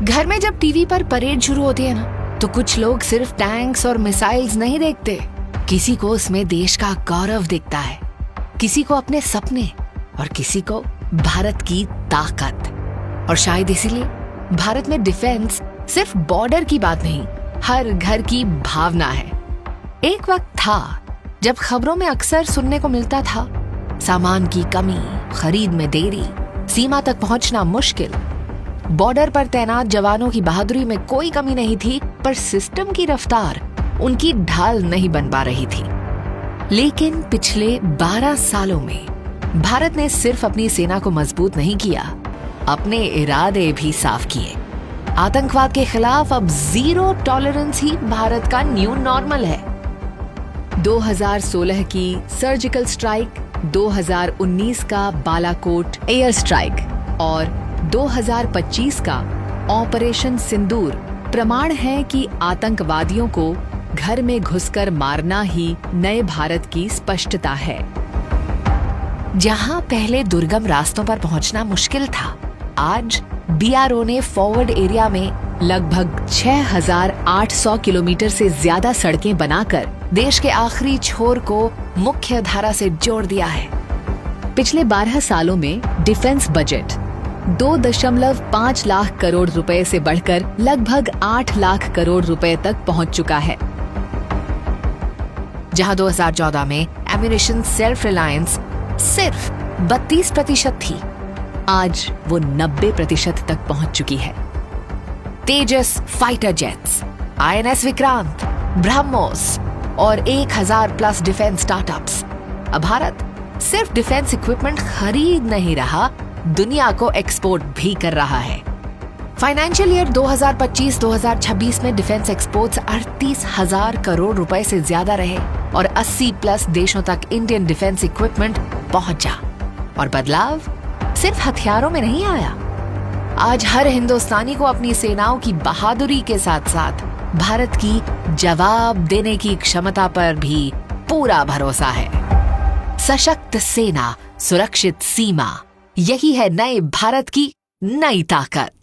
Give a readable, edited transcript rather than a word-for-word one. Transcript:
घर में जब टीवी पर परेड शुरू होती है ना, तो कुछ लोग सिर्फ टैंक्स और मिसाइल्स नहीं देखते। किसी को उसमें देश का गौरव दिखता है, किसी को अपने सपने और किसी को भारत की ताकत। और शायद इसीलिए भारत में डिफेंस सिर्फ बॉर्डर की बात नहीं, हर घर की भावना है। एक वक्त था जब खबरों में अक्सर सुनने को मिलता था सामान की कमी, खरीद में देरी, सीमा तक पहुंचना मुश्किल। बॉर्डर पर तैनात जवानों की बहादुरी में कोई कमी नहीं थी, पर सिस्टम की रफ्तार उनकी ढाल नहीं बन पा रही थी। लेकिन पिछले 12 सालों में भारत ने सिर्फ अपनी सेना को मजबूत नहीं किया, अपने इरादे भी साफ किए। आतंकवाद के खिलाफ अब जीरो टॉलरेंस ही भारत का न्यू नॉर्मल है। 2016 की सर्जिकल स्ट्राइक, 2019 का बालाकोट एयर स्ट्राइक और 2025 का ऑपरेशन सिंदूर प्रमाण है कि आतंकवादियों को घर में घुसकर मारना ही नए भारत की स्पष्टता है। जहां पहले दुर्गम रास्तों पर पहुंचना मुश्किल था, आज बीआरओ ने फॉरवर्ड एरिया में लगभग 6,800 किलोमीटर से ज्यादा सड़कें बनाकर देश के आखिरी छोर को मुख्य धारा से जोड़ दिया है। पिछले 12 सालों में डिफेंस बजट 2.5 लाख करोड़ रुपए से बढ़कर लगभग 8 लाख करोड़ रुपए तक पहुंच चुका है। जहां 2014 में एम्यूनिशन सेल्फ रिलायंस सिर्फ 32% थी, आज वो 90% तक पहुंच चुकी है। Tejas fighter jets, INS Vikrant, BrahMos और 1000 प्लस डिफेंस स्टार्टअप्स। अब भारत सिर्फ डिफेंस इक्विपमेंट खरीद नहीं रहा, दुनिया को एक्सपोर्ट भी कर रहा है। फाइनेंशियल ईयर 2025-2026 में डिफेंस एक्सपोर्ट्स 38,000 करोड़ रुपए से ज्यादा रहे और 80 प्लस देशों तक इंडियन डिफेंस इक्विपमेंट पहुंचा। और बदलाव सिर्फ हथियारों में नहीं आया, आज हर हिंदुस्तानी को अपनी सेनाओं की बहादुरी के साथ साथ भारत की जवाब देने की क्षमता पर भी पूरा भरोसा है। सशक्त सेना, सुरक्षित सीमा, यही है नए भारत की नई ताकत।